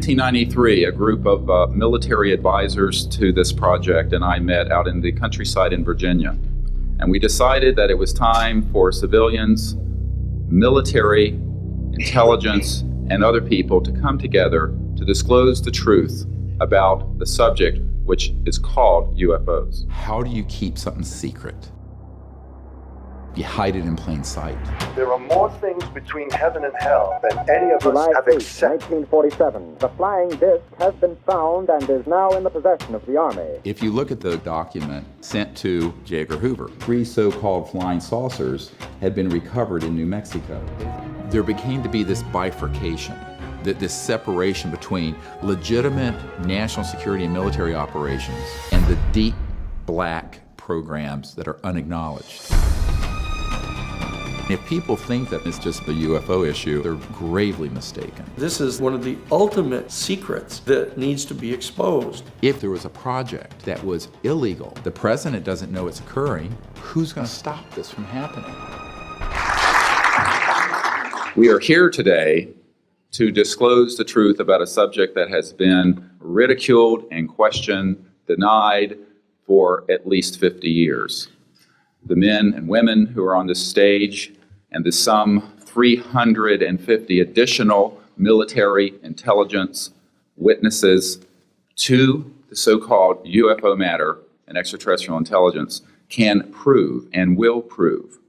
1993, a group of military advisors to this project and I met out in the countryside in Virginia. And we decided that it was time for civilians, military, intelligence, and other people to come together to disclose the truth about the subject, which is called UFOs. How do you keep something secret? You hide it in plain sight. There are more things between heaven and hell than any of us have accepted. 1947. The flying disc has been found and is now in the possession of the Army. If you look at the document sent to J. Edgar Hoover, 3 so-called flying saucers had been recovered in New Mexico. There became to be this bifurcation, this separation between legitimate national security and military operations and the deep black programs that are unacknowledged. If people think that it's just the UFO issue, they're gravely mistaken. This is one of the ultimate secrets that needs to be exposed. If there was a project that was illegal, the president doesn't know it's occurring, who's going to stop this from happening? We are here today to disclose the truth about a subject that has been ridiculed and questioned, denied for at least 50 years. The men and women who are on this stage and the some 350 additional military intelligence witnesses to the so-called UFO matter and extraterrestrial intelligence can prove and will prove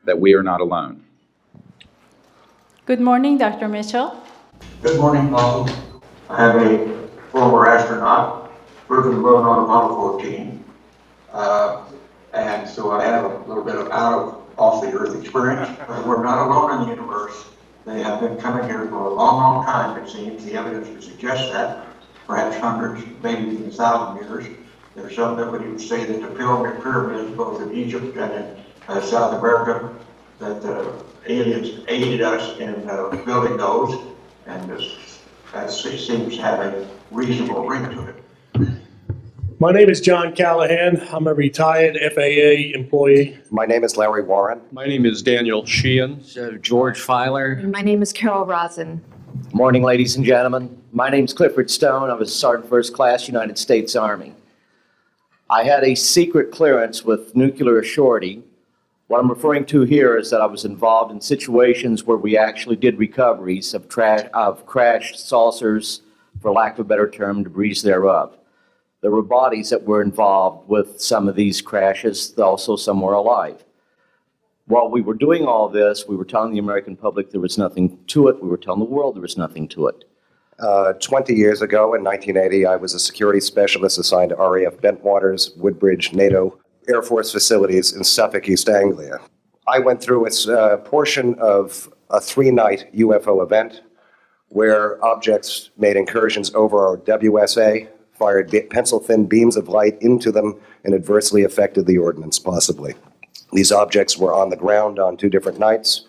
that we are not alone. Good morning, Dr. Mitchell. Good morning, Paul. I am a former astronaut working alone on Apollo 14. And so I have a little bit of off the Earth experience, but we're not alone in the universe. They have been coming here for a long, long time, it seems. The evidence would suggest that, perhaps hundreds, maybe even 1,000 years. There's some that would even say that the pyramids, both in Egypt and in South America, that aliens aided us in building those, and that seems to have a reasonable ring to it. My name is John Callahan. I'm a retired FAA employee. My name is Larry Warren. My name is Daniel Sheehan. George Filer. My name is Carol Rosin. Morning, ladies and gentlemen. My name is Clifford Stone. I was Sergeant First Class, United States Army. I had a secret clearance with nuclear authority. What I'm referring to here is that I was involved in situations where we actually did recoveries of crashed saucers, for lack of a better term, debris thereof. There were bodies that were involved with some of these crashes, also some were alive. While we were doing all this, we were telling the American public there was nothing to it. We were telling the world there was nothing to it. 20 years ago, in 1980, I was a security specialist assigned to RAF Bentwaters, Woodbridge, NATO Air Force facilities in Suffolk, East Anglia. I went through a portion of a 3-night UFO event where objects made incursions over our WSA, fired pencil-thin beams of light into them, and adversely affected the ordnance, possibly. These objects were on the ground on 2 different nights.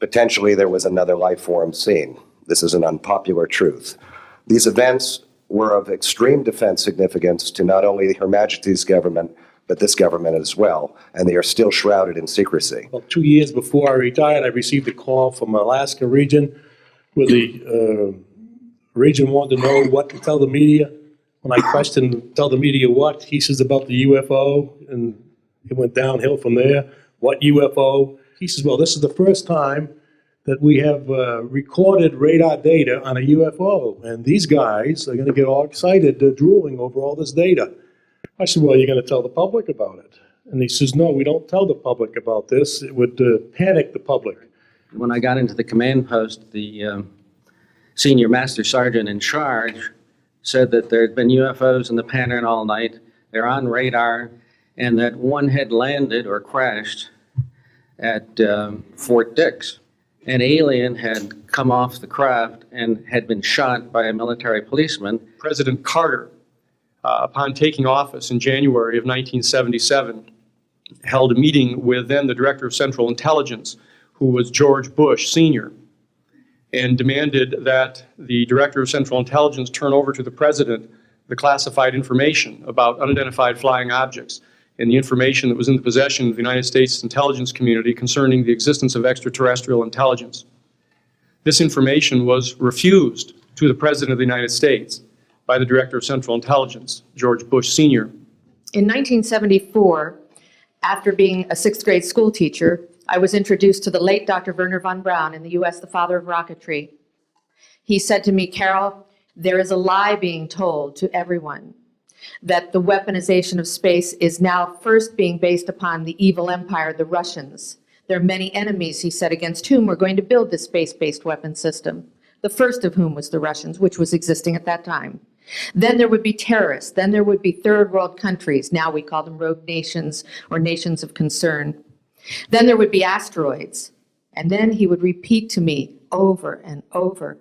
Potentially, there was another life form seen. This is an unpopular truth. These events were of extreme defense significance to not only Her Majesty's government, but this government as well, and they are still shrouded in secrecy. Well, 2 years before I retired, I received a call from Alaska region where the region wanted to know what to tell the media. When I questioned, tell the media what, he says about the UFO, and it went downhill from there. What UFO? He says, well, this is the first time that we have recorded radar data on a UFO, and these guys are going to get all excited, drooling over all this data. I said, well, you're going to tell the public about it. And he says, no, we don't tell the public about this. It would panic the public. When I got into the command post, the senior master sergeant in charge said that there had been UFOs in the pattern all night, they're on radar, and that one had landed or crashed at Fort Dix. An alien had come off the craft and had been shot by a military policeman. President Carter, upon taking office in January of 1977, held a meeting with then the Director of Central Intelligence, who was George Bush Sr., and demanded that the Director of Central Intelligence turn over to the President the classified information about unidentified flying objects and the information that was in the possession of the United States intelligence community concerning the existence of extraterrestrial intelligence. This information was refused to the President of the United States by the Director of Central Intelligence, George Bush Sr. In 1974, after being a sixth grade school teacher, I was introduced to the late Dr. Wernher von Braun, in the U.S., the father of rocketry. He said to me, "Carol, there is a lie being told to everyone that the weaponization of space is now first being based upon the evil empire, the Russians. There are many enemies," he said, "against whom we're going to build this space-based weapon system, the first of whom was the Russians, which was existing at that time. Then there would be terrorists. Then there would be third world countries. Now we call them rogue nations or nations of concern. Then there would be asteroids." And then he would repeat to me over and over,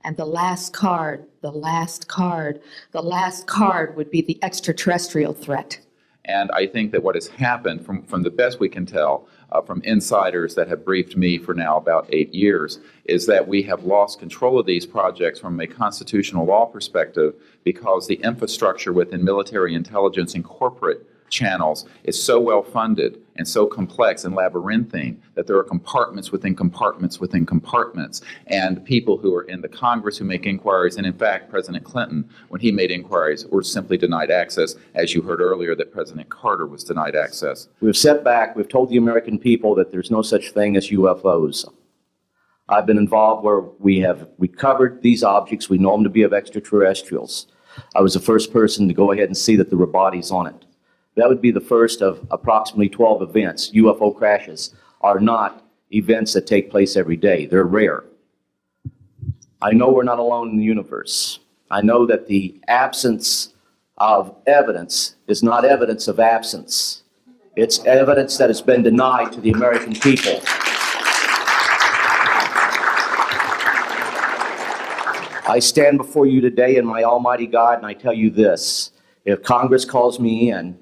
"And the last card, the last card, the last card would be the extraterrestrial threat." And I think that what has happened, from the best we can tell, from insiders that have briefed me for now about 8 years, is that we have lost control of these projects from a constitutional law perspective because the infrastructure within military intelligence and corporate channels is so well funded and so complex and labyrinthine that there are compartments within compartments within compartments, and people who are in the Congress who make inquiries, and in fact President Clinton, when he made inquiries, were simply denied access, as you heard earlier that President Carter was denied access. We've set back, we've told the American people that there's no such thing as UFOs. I've been involved where we have recovered these objects. We know them to be of extraterrestrials. I was the first person to go ahead and see that there were bodies on it. That would be the first of approximately 12 events. UFO crashes are not events that take place every day. They're rare. I know we're not alone in the universe. I know that the absence of evidence is not evidence of absence. It's evidence that has been denied to the American people. I stand before you today in my almighty God, and I tell you this. If Congress calls me in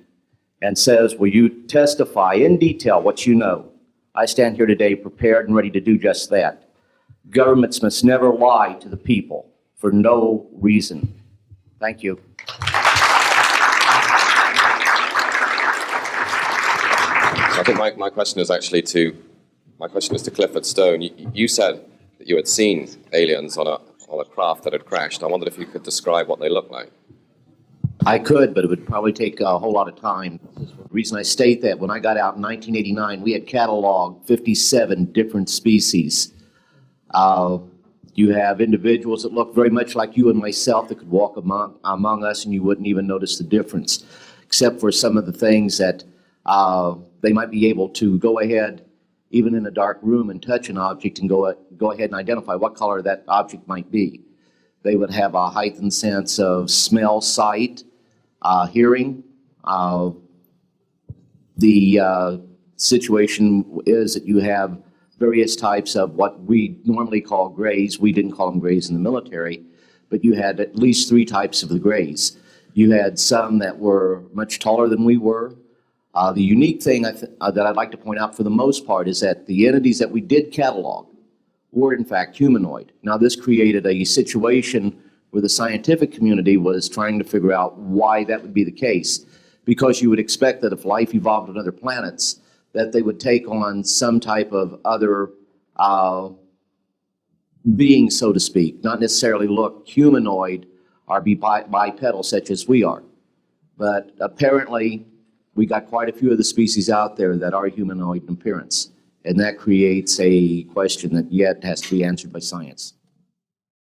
and says, "Will you testify in detail what you know?" I stand here today prepared and ready to do just that. Governments must never lie to the people for no reason. Thank you. I think my question is actually to Clifford Stone. You said that you had seen aliens on a craft that had crashed. I wondered if you could describe what they looked like. I could, but it would probably take a whole lot of time. The reason I state that, when I got out in 1989, we had cataloged 57 different species. You have individuals that look very much like you and myself that could walk among us and you wouldn't even notice the difference, except for some of the things that they might be able to go ahead, even in a dark room, and touch an object and go ahead and identify what color that object might be. They would have a heightened sense of smell, sight, hearing. The situation is that you have various types of what we normally call grays. We didn't call them grays in the military, but you had at least 3 types of the grays. You had some that were much taller than we were. The unique thing that I'd like to point out for the most part is that the entities that we did catalog were in fact humanoid. Now this created a situation where the scientific community was trying to figure out why that would be the case, because you would expect that if life evolved on other planets, that they would take on some type of other being, so to speak, not necessarily look humanoid or be bipedal such as we are. But apparently we got quite a few of the species out there that are humanoid in appearance, and that creates a question that yet has to be answered by science.